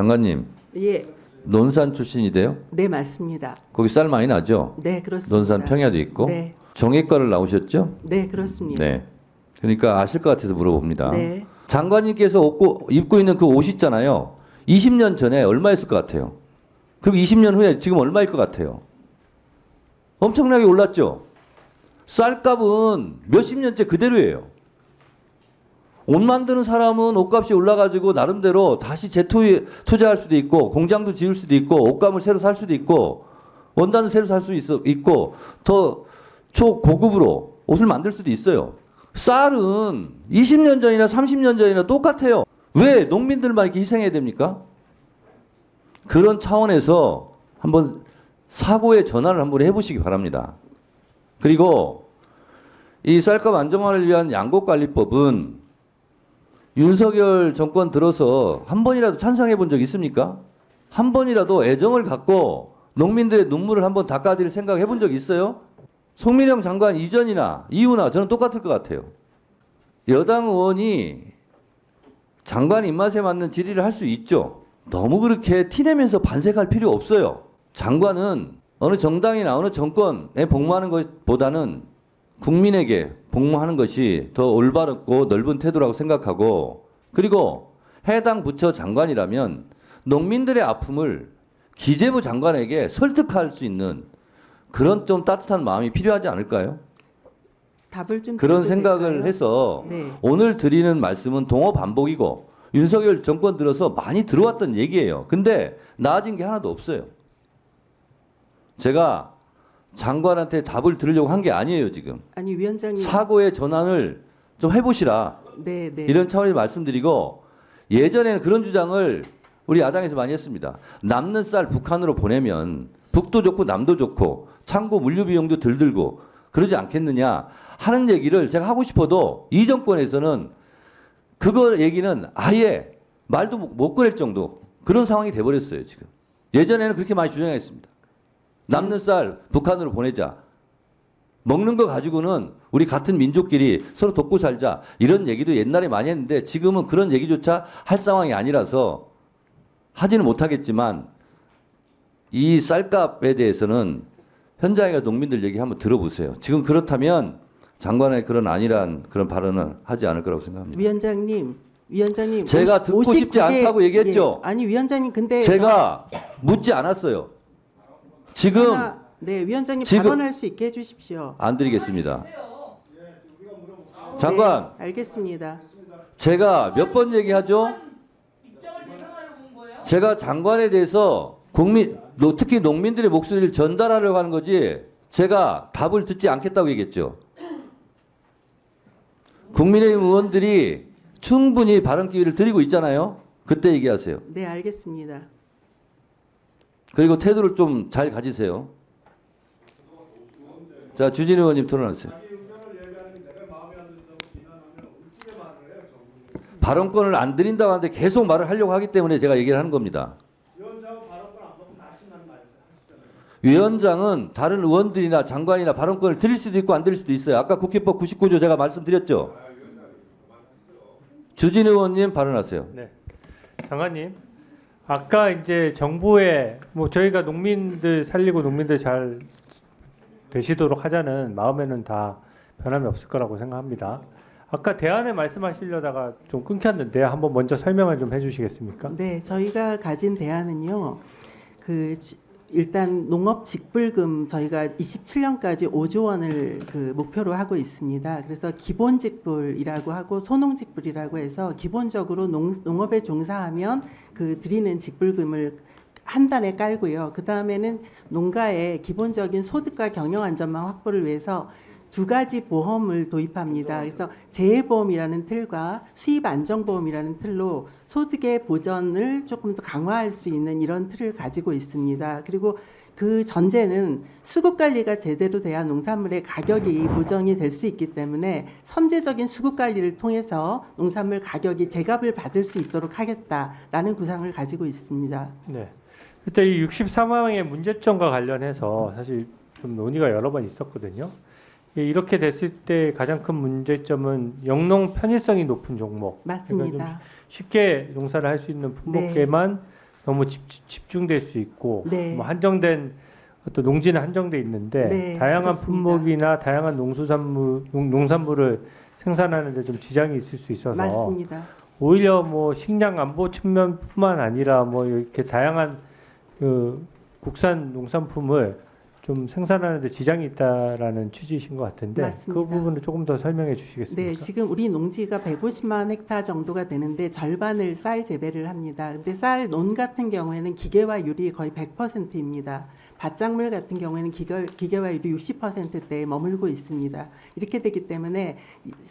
장관님, 예, 논산 출신이돼요? 네 맞습니다. 거기 쌀 많이 나죠? 네 그렇습니다. 논산 평야도 있고. 네, 정예과를 나오셨죠? 네 그렇습니다. 네. 그러니까 아실 것 같아서 물어봅니다. 네, 장관님께서 입고 있는 그 옷 있잖아요. 20년 전에 얼마였을 것 같아요? 그리고 20년 후에 지금 얼마일 것 같아요? 엄청나게 올랐죠? 쌀값은 몇십 년째 그대로예요. 옷 만드는 사람은 옷값이 올라가지고 나름대로 다시 투자할 수도 있고 공장도 지을 수도 있고 옷감을 새로 살 수도 있고 원단을 새로 살 수 있고 더 초고급으로 옷을 만들 수도 있어요. 쌀은 20년 전이나 30년 전이나 똑같아요. 왜 농민들만 이렇게 희생해야 됩니까? 그런 차원에서 한번 사고의 전환을 한번 해보시기 바랍니다. 그리고 이 쌀값 안정화를 위한 양곡관리법은 윤석열 정권 들어서 한 번이라도 찬성해 본 적 있습니까? 한 번이라도 애정을 갖고 농민들의 눈물을 한번 닦아드릴 생각 해본 적 있어요? 송민영 장관 이전이나 이후나 저는 똑같을 것 같아요. 여당 의원이 장관 입맛에 맞는 질의를 할 수 있죠. 너무 그렇게 티내면서 반색할 필요 없어요. 장관은 어느 정당이나 어느 정권에 복무하는 것보다는 국민에게 복무하는 것이 더 올바르고 넓은 태도라고 생각하고, 그리고 해당 부처 장관이라면 농민들의 아픔을 기재부 장관에게 설득할 수 있는 그런 좀 따뜻한 마음이 필요하지 않을까요? 답을 좀 그런 드려도 생각을 될까요? 해서 네, 오늘 드리는 말씀은 동어 반복이고 윤석열 정권 들어서 많이 들어왔던 얘기예요. 근데 나아진 게 하나도 없어요. 제가 장관한테 답을 들으려고 한 게 아니에요, 지금. 아니 위원장님, 사고의 전환을 좀 해보시라. 네, 네, 이런 차원에서 말씀드리고, 예전에는 그런 주장을 우리 야당에서 많이 했습니다. 남는 쌀 북한으로 보내면 북도 좋고 남도 좋고 창고 물류 비용도 덜 들고 그러지 않겠느냐 하는 얘기를 제가 하고 싶어도 이 정권에서는 그거 얘기는 아예 말도 못 꺼낼 정도 그런 상황이 돼버렸어요, 지금. 예전에는 그렇게 많이 주장했습니다. 남는 쌀 북한으로 보내자. 먹는 거 가지고는 우리 같은 민족끼리 서로 돕고 살자. 이런 얘기도 옛날에 많이 했는데 지금은 그런 얘기조차 할 상황이 아니라서 하지는 못하겠지만 이 쌀값에 대해서는 현장에 가 농민들 얘기 한번 들어보세요. 지금 그렇다면 장관의 그런 안일한 그런 발언을 하지 않을 거라고 생각합니다. 위원장님, 제가 듣고 싶지 않다고 얘기했죠. 예, 아니 위원장님, 근데 제가 묻지 않았어요. 지금 네 위원장님 지금- 발언할 수 있게 해주십시오. 안 드리겠습니다. 장관, 네, 알겠습니다. 제가 몇 번 얘기하죠? 제가 장관에 대해서 특히 농민들의 목소리를 전달하려고 하는 거지 제가 답을 듣지 않겠다고 얘기했죠. 국민의힘 의원들이 충분히 발언 기회를 드리고 있잖아요. 그때 얘기하세요. 네, 알겠습니다. 그리고 태도를 좀 잘 가지세요. 자, 주진 의원님 토론하세요. 발언권을 안 드린다고 하는데 계속 말을 하려고 하기 때문에 제가 얘기를 하는 겁니다. 위원장은 다른 의원들이나 장관이나 발언권을 드릴 수도 있고 안 드릴 수도 있어요. 아까 국회법 99조 제가 말씀드렸죠. 주진 의원님 발언하세요. 네, 장관님, 아까 이제 정부에 뭐 저희가 농민들 살리고 농민들 잘 되시도록 하자는 마음에는 다 변함이 없을 거라고 생각합니다. 아까 대안을 말씀하시려다가 좀 끊겼는데 한번 먼저 설명을 좀 해주시겠습니까? 네, 저희가 가진 대안은요. 일단 농업 직불금 저희가 27년까지 5조 원을 목표로 하고 있습니다. 그래서 기본 직불이라고 하고 소농 직불이라고 해서 기본적으로 농업에 종사하면 드리는 직불금을 한 단에 깔고요. 그 다음에는 농가의 기본적인 소득과 경영 안전망 확보를 위해서 두 가지 보험을 도입합니다. 그래서 재해보험이라는 틀과 수입안정보험이라는 틀로 소득의 보전을 조금 더 강화할 수 있는 이런 틀을 가지고 있습니다. 그리고 그 전제는 수급 관리가 제대로 돼야 농산물의 가격이 보정이 될 수 있기 때문에 선제적인 수급 관리를 통해서 농산물 가격이 제값을 받을 수 있도록 하겠다라는 구상을 가지고 있습니다. 네. 그때 이 63항의 문제점과 관련해서 사실 좀 논의가 여러 번 있었거든요. 이렇게 됐을 때 가장 큰 문제점은 영농 편의성이 높은 종목, 맞습니다. 그러니까 좀 쉽게 농사를 할 수 있는 품목에만 너무 집중될 수 있고 네. 뭐 한정된 어떤 농지는 한정돼 있는데 네, 다양한 그렇습니다. 품목이나 다양한 농산물을 생산하는데 좀 지장이 있을 수 있어서 맞습니다. 오히려 뭐 식량 안보 측면뿐만 아니라 뭐 이렇게 다양한 그 국산 농산품을 좀 생산하는데 지장이 있다라는 취지이신 것 같은데 맞습니다. 그 부분을 조금 더 설명해 주시겠습니까? 네, 지금 우리 농지가 150만 헥타 정도가 되는데 절반을 쌀 재배를 합니다. 근데 쌀 논 같은 경우에는 기계화율이 거의 100%입니다. 밭작물 같은 경우에는 기계화율이 60%대에 머물고 있습니다. 이렇게 되기 때문에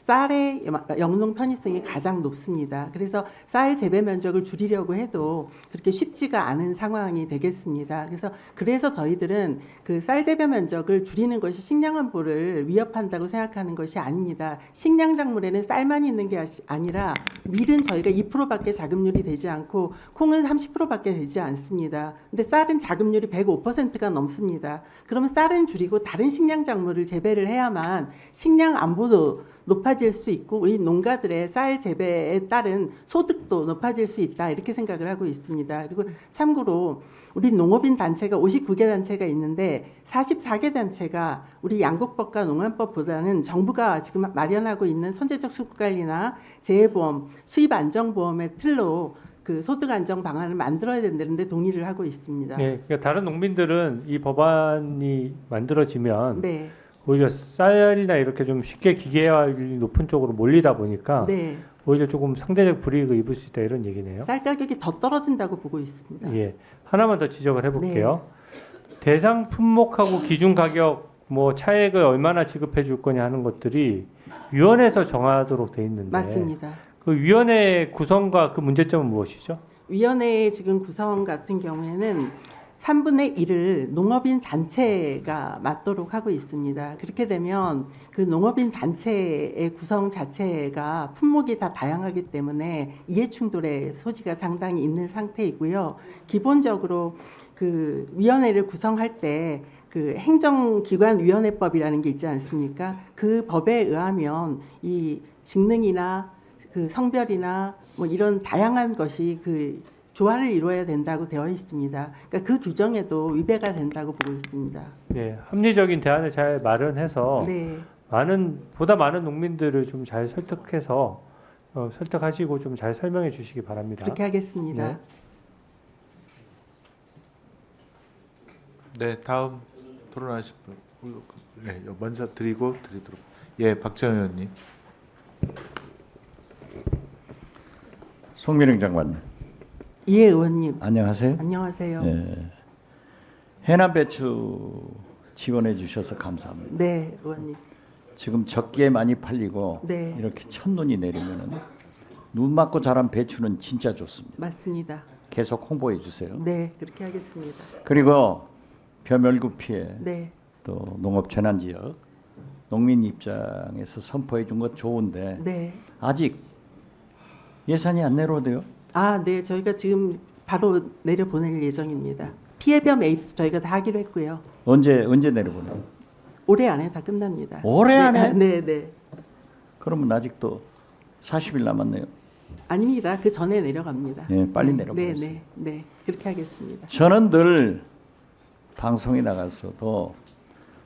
쌀의 영농 편의성이 가장 높습니다. 그래서 쌀 재배 면적을 줄이려고 해도 그렇게 쉽지가 않은 상황이 되겠습니다. 그래서 저희들은 그 쌀 재배 면적을 줄이는 것이 식량 안보를 위협한다고 생각하는 것이 아닙니다. 식량 작물에는 쌀만 있는 게 아니라 밀은 저희가 2%밖에 자급률이 되지 않고 콩은 30%밖에 되지 않습니다. 근데 쌀은 자급률이 105%가 넘습니다. 그러면 쌀은 줄이고 다른 식량 작물을 재배를 해야만 식량 안보도 높아질 수 있고 우리 농가들의 쌀 재배에 따른 소득도 높아질 수 있다 이렇게 생각을 하고 있습니다. 그리고 참고로 우리 농업인 단체가 59개 단체가 있는데 44개 단체가 우리 양곡법과 농안법보다는 정부가 지금 마련하고 있는 선제적 수급관리나 재해보험, 수입안정보험의 틀로 그 소득 안정 방안을 만들어야 된다는데 동의를 하고 있습니다. 네, 그러니까 다른 농민들은 이 법안이 만들어지면 네, 오히려 쌀이나 이렇게 좀 쉽게 기계화율이 높은 쪽으로 몰리다 보니까 네. 오히려 조금 상대적 불이익을 입을 수 있다 이런 얘기네요. 쌀 가격이 더 떨어진다고 보고 있습니다. 예, 하나만 더 지적을 해볼게요. 대상 품목하고 기준 가격 뭐 차액을 얼마나 지급해 줄 거냐 하는 것들이 위원회에서 정하도록 돼 있는데 맞습니다. 그 위원회 구성과 그 문제점은 무엇이죠? 위원회의 지금 구성 같은 경우에는 3분의 1을 농업인 단체가 맡도록 하고 있습니다. 그렇게 되면 그 농업인 단체의 구성 자체가 품목이 다 다양하기 때문에 이해 충돌의 소지가 상당히 있는 상태이고요. 기본적으로 그 위원회를 구성할 때 그 행정기관위원회법이라는 게 있지 않습니까? 그 법에 의하면 이 직능이나 그 성별이나 뭐 이런 다양한 것이 그 조화를 이루어야 된다고 되어 있습니다. 그러니까 그 규정에도 위배가 된다고 보고 있습니다. 예, 합리적인 대안을 잘 마련해서 네, 보다 많은 농민들을 좀 잘 설득해서 설득하시고 좀 잘 설명해 주시기 바랍니다. 그렇게 하겠습니다. 네. 네, 다음 토론하실 분. 네, 먼저 드리도록. 예, 박정현 의원님. 송미령 장관님 이해 의원님, 안녕하세요. 안녕하세요. 예. 해남 배추 지원해 주셔서 감사합니다. 네, 의원님. 지금 적기에 많이 팔리고 네, 이렇게 첫눈이 내리면은 눈 맞고 자란 배추는 진짜 좋습니다. 맞습니다. 계속 홍보해 주세요. 네, 그렇게 하겠습니다. 그리고 벼멸구 피해 네, 또 농업 재난 지역 농민 입장에서 선포해 준 것 좋은데 네. 아직 예산이 안 내려오대요. 아, 네, 저희가 지금 바로 내려 보낼 예정입니다. 피해별 매입 저희가 다 하기로 했고요. 언제 내려보내요? 올해 안에 다 끝납니다. 올해 안에? 네, 네. 그러면 아직도 40일 남았네요. 아닙니다. 그 전에 내려갑니다. 예, 빨리 네, 내려보내세요. 네, 네. 그렇게 하겠습니다. 저는 늘 방송에 나가서도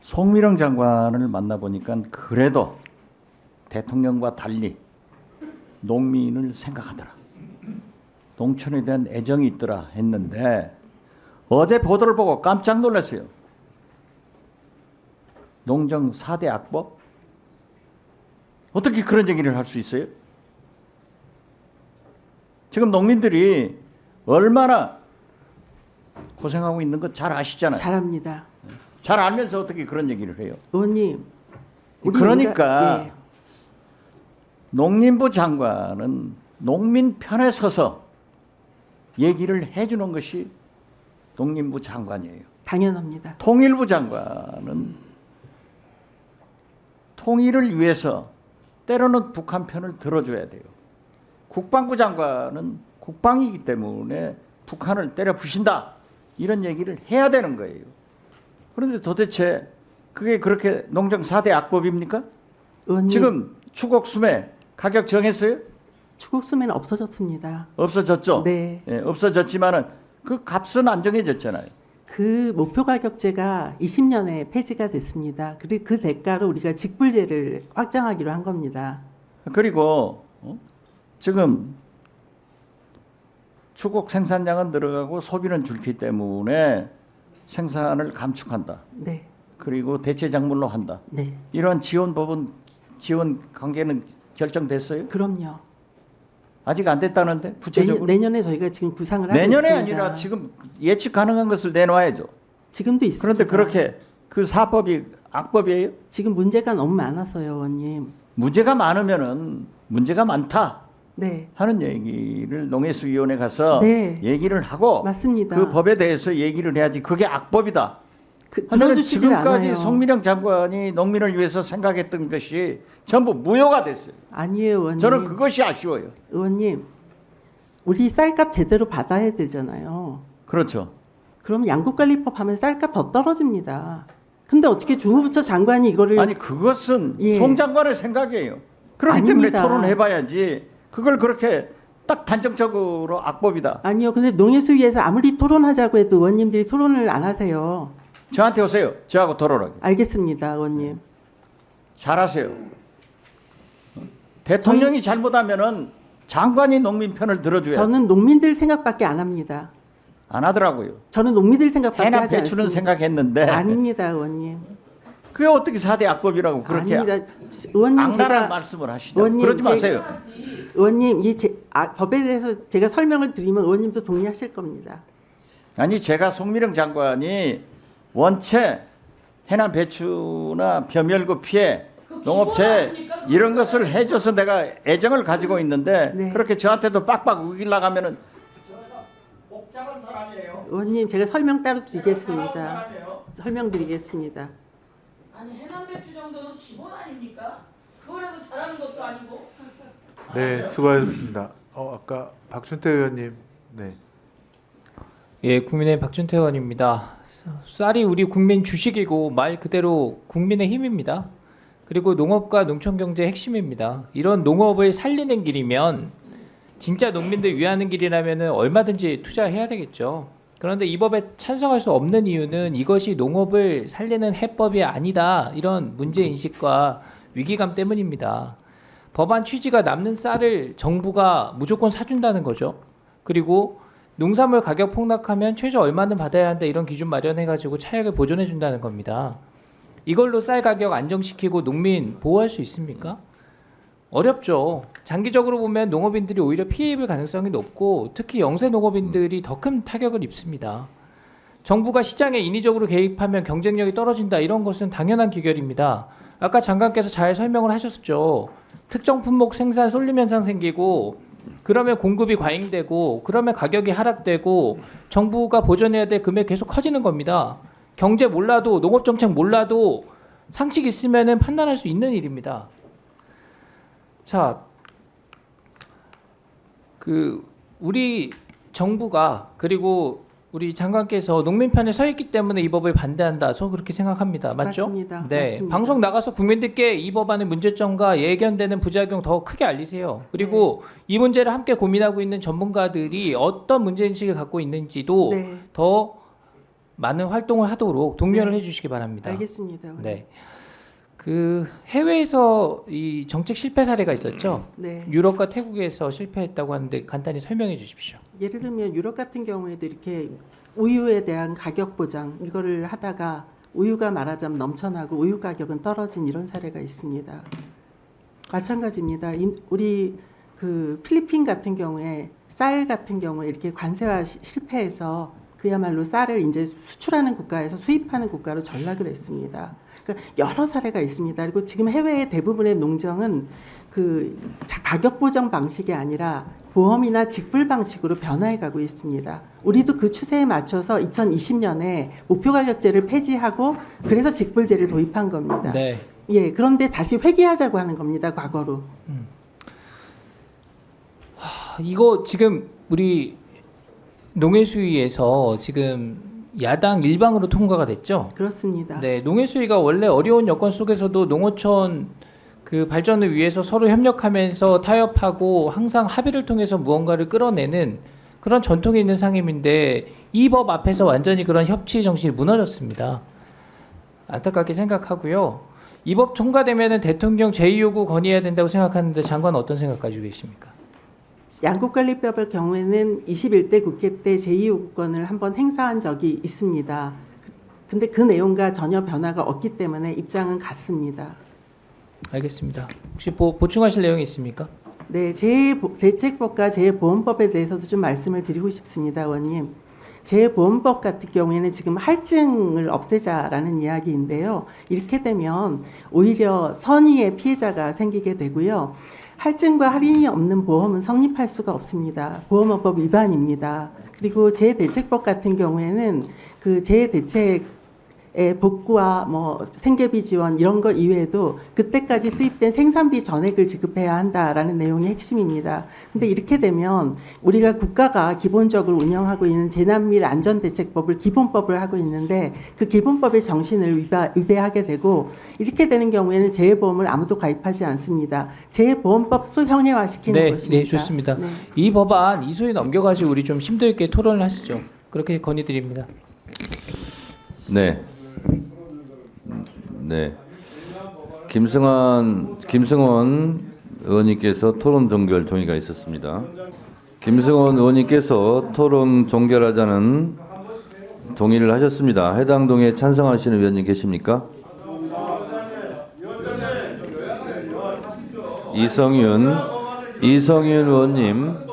송미령 장관을 만나보니까 그래도 대통령과 달리 농민을 생각하더라. 농촌에 대한 애정이 있더라 했는데 어제 보도를 보고 깜짝 놀랐어요. 농정 4대 악법? 어떻게 그런 얘기를 할 수 있어요? 지금 농민들이 얼마나 고생하고 있는 거 잘 아시잖아요. 잘합니다. 잘 알면서 어떻게 그런 얘기를 해요? 의원님. 우리 그러니까 예, 농림부 장관은 농민 편에 서서 얘기를 해주는 것이 농림부 장관이에요. 당연합니다. 통일부 장관은 통일을 위해서 때로는 북한 편을 들어줘야 돼요. 국방부 장관은 국방이기 때문에 북한을 때려 부신다 이런 얘기를 해야 되는 거예요. 그런데 도대체 그게 그렇게 농정 4대 악법입니까? 의원님. 지금 추곡 수매 가격 정했어요? 추곡수매는 없어졌습니다. 없어졌죠? 네. 예, 없어졌지만은 그 값은 안정해졌잖아요. 그 목표 가격제가 20년에 폐지가 됐습니다. 그리고 그 대가로 우리가 직불제를 확장하기로 한 겁니다. 그리고 지금 추국 생산량은 늘어가고 소비는 줄기 때문에 생산을 감축한다. 네, 그리고 대체 작물로 한다. 네, 이런 지원 법은 지원 관계는 결정됐어요? 그럼요. 아직 안 됐다는데 구체적으로 내년에 저희가 지금 구상을 하고 내년에 있습니다. 아니라 지금 예측 가능한 것을 내놔야죠. 지금도 있습니다. 그런데 그렇게 그 사법이 악법이에요? 지금 문제가 너무 많아서요, 의원님. 문제가 많으면은 문제가 많다 네, 하는 얘기를 농해수위원회 가서 네. 얘기를 하고 맞습니다. 그 법에 대해서 얘기를 해야지. 그게 악법이다. 들어주시질 지금까지 않아요. 송민영 장관이 농민을 위해서 생각했던 것이 전부 무효가 됐어요. 아니에요, 의원님. 저는 그것이 아쉬워요. 의원님, 우리 쌀값 제대로 받아야 되잖아요. 그렇죠. 그럼 양국관리법 하면 쌀값 더 떨어집니다. 근데 어떻게 주무부처 장관이 이거를 아니 그것은 예. 송 장관의 생각이에요. 그렇기 아닙니다. 때문에 토론해봐야지. 그걸 그렇게 딱 단정적으로 악법이다. 아니요. 근데 농해수위에서 아무리 토론하자고 해도 의원님들이 토론을 안 하세요. 저한테 오세요. 저하고 토론하게. 알겠습니다, 의원님. 잘하세요. 대통령이 잘못하면은 장관이 농민 편을 들어줘야 저는 농민들 생각밖에 안 합니다. 안 하더라고요. 저는 농민들 생각밖에 해나 하지 배추는 않습니다. 생각했는데 아닙니다, 의원님. 그게 어떻게 4대 악법이라고 그렇게 아닙니다. 의원님 악랄한 제가 말씀을 하시죠. 의원님, 그러지 마세요. 의원님 법에 대해서 제가 설명을 드리면 의원님도 동의하실 겁니다. 아니 제가 송미령 장관이 원체 해나 배추나 벼멸구 피해 농업체 이런 것을 해줘서 내가 애정을 가지고 있는데 네. 그렇게 저한테도 빡빡 우길라 가면은 복잡한 사람이에요. 의원님 제가 설명 따로 드리겠습니다. 설명드리겠습니다. 아니 해남 배추 정도는 기본 아닙니까? 그거라서 잘하는 것도 아니고. 네, 수고하셨습니다. 아까 박준태 의원님. 네. 예, 국민의 박준태 의원입니다. 쌀이 우리 국민 주식이고 말 그대로 국민의 힘입니다. 그리고 농업과 농촌경제 핵심입니다. 이런 농업을 살리는 길이면 진짜 농민들 위하는 길이라면 얼마든지 투자해야 되겠죠. 그런데 이 법에 찬성할 수 없는 이유는 이것이 농업을 살리는 해법이 아니다. 이런 문제인식과 위기감 때문입니다. 법안 취지가 남는 쌀을 정부가 무조건 사준다는 거죠. 그리고 농산물 가격 폭락하면 최저 얼마는 받아야 한다 이런 기준 마련해가지고 차액을 보존해 준다는 겁니다. 이걸로 쌀 가격 안정시키고 농민 보호할 수 있습니까? 어렵죠. 장기적으로 보면 농업인들이 오히려 피해 입을 가능성이 높고 특히 영세 농업인들이 더 큰 타격을 입습니다. 정부가 시장에 인위적으로 개입하면 경쟁력이 떨어진다 이런 것은 당연한 기결입니다. 아까 장관께서 잘 설명을 하셨죠. 특정 품목 생산 쏠림 현상 생기고 그러면 공급이 과잉되고 그러면 가격이 하락되고 정부가 보존해야 될 금액이 계속 커지는 겁니다. 경제 몰라도 농업 정책 몰라도 상식 있으면은 판단할 수 있는 일입니다. 자, 우리 정부가 그리고 우리 장관께서 농민 편에 서 있기 때문에 이 법을 반대한다. 저 그렇게 생각합니다. 맞죠? 맞습니다. 네. 맞습니다. 방송 나가서 국민들께 이 법안의 문제점과 예견되는 부작용 더 크게 알리세요. 그리고 이 문제를 함께 고민하고 있는 전문가들이 어떤 문제인식을 갖고 있는지도 네, 더 많은 활동을 하도록 독려를 네. 해주시기 바랍니다. 알겠습니다. 의원님. 네. 해외에서 이 정책 실패 사례가 있었죠. 네. 유럽과 태국에서 실패했다고 하는데 간단히 설명해 주십시오. 예를 들면 유럽 같은 경우에도 이렇게 우유에 대한 가격 보장 이거를 하다가 우유가 말하자면 넘쳐나고 우유 가격은 떨어진 이런 사례가 있습니다. 마찬가지입니다. 우리 필리핀 같은 경우에 쌀 같은 경우에 이렇게 관세화 실패해서 그야말로 쌀을 이제 수출하는 국가에서 수입하는 국가로 전락을 했습니다. 그러니까 여러 사례가 있습니다. 그리고 지금 해외의 대부분의 농정은 가격 보정 방식이 아니라 보험이나 직불 방식으로 변화해 가고 있습니다. 우리도 그 추세에 맞춰서 2020년에 목표 가격제를 폐지하고 그래서 직불제를 도입한 겁니다. 네. 예, 그런데 다시 회귀하자고 하는 겁니다. 과거로. 이거 지금 우리 농해수위에서 지금 야당 일방으로 통과가 됐죠. 그렇습니다. 네, 농해수위가 원래 어려운 여건 속에서도 농어촌 발전을 위해서 서로 협력하면서 타협하고 항상 합의를 통해서 무언가를 끌어내는 그런 전통이 있는 상임인데 이 법 앞에서 완전히 그런 협치 정신이 무너졌습니다. 안타깝게 생각하고요. 이 법 통과되면은 대통령 제2요구 건의해야 된다고 생각하는데 장관은 어떤 생각 가지고 계십니까? 양국관리법의 경우에는 21대 국회 때 제2요구권을 한번 행사한 적이 있습니다. 근데 그 내용과 전혀 변화가 없기 때문에 입장은 같습니다. 알겠습니다. 혹시 보충하실 내용이 있습니까? 네, 재대책법과 재보험법에 대해서도 좀 말씀을 드리고 싶습니다, 의원님. 재보험법 같은 경우에는 지금 할증을 없애자라는 이야기인데요. 이렇게 되면 오히려 선의의 피해자가 생기게 되고요. 할증과 할인이 없는 보험은 성립할 수가 없습니다. 보험업법 위반입니다. 그리고 재대책법 같은 경우에는 그 재대책의 복구와 뭐 생계비 지원 이런 거 이외에도 그때까지 투입된 생산비 전액을 지급해야 한다라는 내용이 핵심입니다. 근데 이렇게 되면 우리가 국가가 기본적으로 운영하고 있는 재난 및 안전대책법을 기본법을 하고 있는데 그 기본법의 정신을 위배하게 되고 이렇게 되는 경우에는 재보험을 아무도 가입하지 않습니다. 재보험법도 형해화시키는 것입니다. 네, 좋습니다. 네. 이 법안 이소위 넘겨가지고 우리 좀 심도 있게 토론을 하시죠. 그렇게 건의드립니다. 네. 네. 김승원 의원님께서 토론 종결 동의가 있었습니다. 김승원 의원님께서 토론 종결하자는 동의를 하셨습니다. 해당 동의에 찬성하시는 의원님 계십니까? 이성윤 의원님,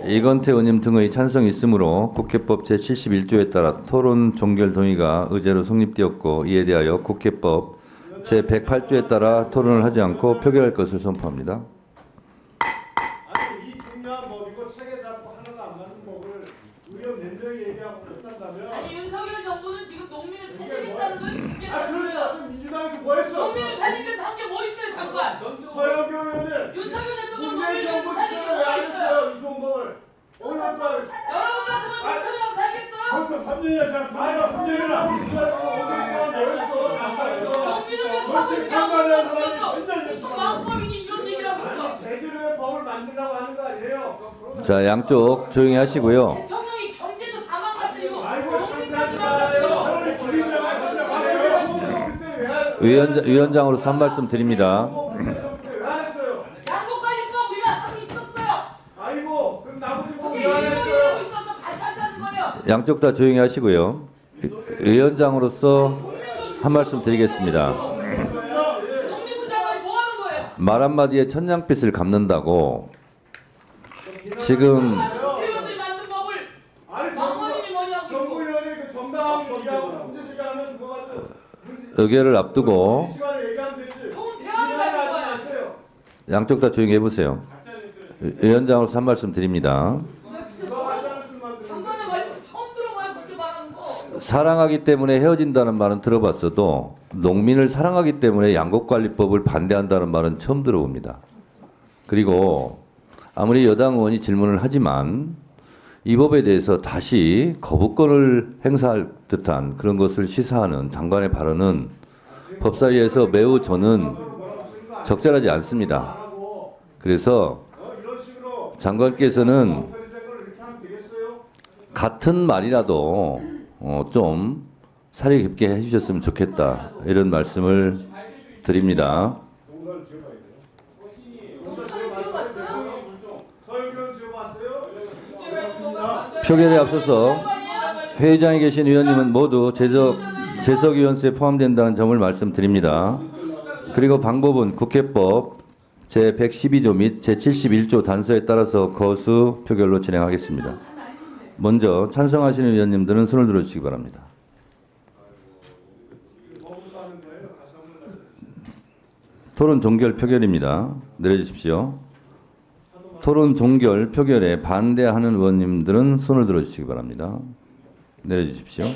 이건태 의원님 등의 찬성이 있으므로 국회법 제71조에 따라 토론 종결 동의가 의제로 성립되었고 이에 대하여 국회법 제108조에 따라 토론을 하지 않고 표결할 것을 선포합니다. 아니 이 중요한 법이고 책에 잡고 하나도 안 맞는 법을 의원 몇 명이 얘기하고 끝난다면 아니 윤석열 정부는 지금 농민을 살리겠다는 걸 준비했다는 그러지 거예요. 않습니까? 민주당에서 뭐 했어? 농민을 살리기 위해서 한 게 뭐 있어요, 장관? 서영교 의원님 윤석열 대통령 문재인 농민을 정부 살리기 시절에 위해서 왜안 뭐 있어요? 했어요? 이 좋은 법을 오늘부터 여러분 같으면 민철이라고 살겠어요? 벌써 3년이나 지났습니다. 3년이나 농민을 위해서 하고 있는 게 아무것도 없어서 무슨 마음법이니 이런 얘기를 하고 있어. 제대로의 법을 만들라고 하는 거 아니에요? 자, 양쪽 조용히 하시고요. 대통령이 경제도 다 망가뜨리고 아이고 농민까지 참나요. 망가뜨리고 저는 기린장을 그때 왜 위원장으로서 한 말씀 드립니다. 왜안 했어요? 양국관리법 우리가 하고 있었어요. 아이고 그럼 나머지 법 그게 왜안 일본이 했어요? 하고 있어서 다시 하자는 거예요. 양쪽 다 조용히 하시고요. 위원장으로서 한 말씀 드리겠습니다. 농림부 장관이 뭐 하는 거예요? 말 한마디에 천냥빚을 갚는다고 지금 국회의원들이 만든 법을 아니 망원인이 뭐냐고 정부 의원이 그 정당하게 얘기하고 문제 제기하면 그거 가지고 의결을 앞두고 이 시간에 얘기하면 되지. 좋은 대화를 비난하지 가진 거야. 마세요. 양쪽 다 조용히 해보세요. 위원장으로서 한 말씀 드립니다. 나 진짜 그거 하자는 수만 들으면 장관의 말씀 처음 들어봐요. 그렇게 말하는 거. 사랑하기 때문에 헤어진다는 말은 들어봤어도 농민을 사랑하기 때문에 양곡관리법을 반대한다는 말은 처음 들어봅니다. 그리고 아무리 여당 의원이 질문을 하지만 이 법에 대해서 다시 거부권을 행사할 듯한 그런 것을 시사하는 장관의 발언은 법사위에서 매우 저는 적절하지 않습니다. 그래서 이런 식으로 장관께서는 엉터리된 걸 이렇게 하면 되겠어요? 같은 말이라도 좀 사리 깊게 해주셨으면 좋겠다 이런 말씀을 드립니다. 동선 지어봐야 돼요. 동선을 지어봤어요? 서영경 지어봤어요? 표결에 앞서서 회의장에 계신 의원님은 모두 재석위원수에 포함된다는 점을 말씀드립니다. 그리고 방법은 국회법 제112조 및 제71조 단서에 따라서 거수 표결로 진행하겠습니다. 먼저 찬성하시는 의원님들은 손을 들어주시기 바랍니다. 토론 종결 표결입니다. 내려주십시오. 토론 종결 표결에 반대하는 의원님들은 손을 들어주시기 바랍니다. 내려주십시오.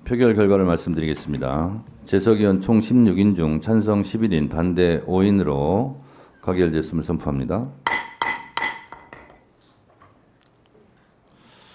표결 결과를 말씀드리겠습니다. 재석위원 총 16인 중 찬성 11인, 반대 5인으로 가결됐음을 선포합니다.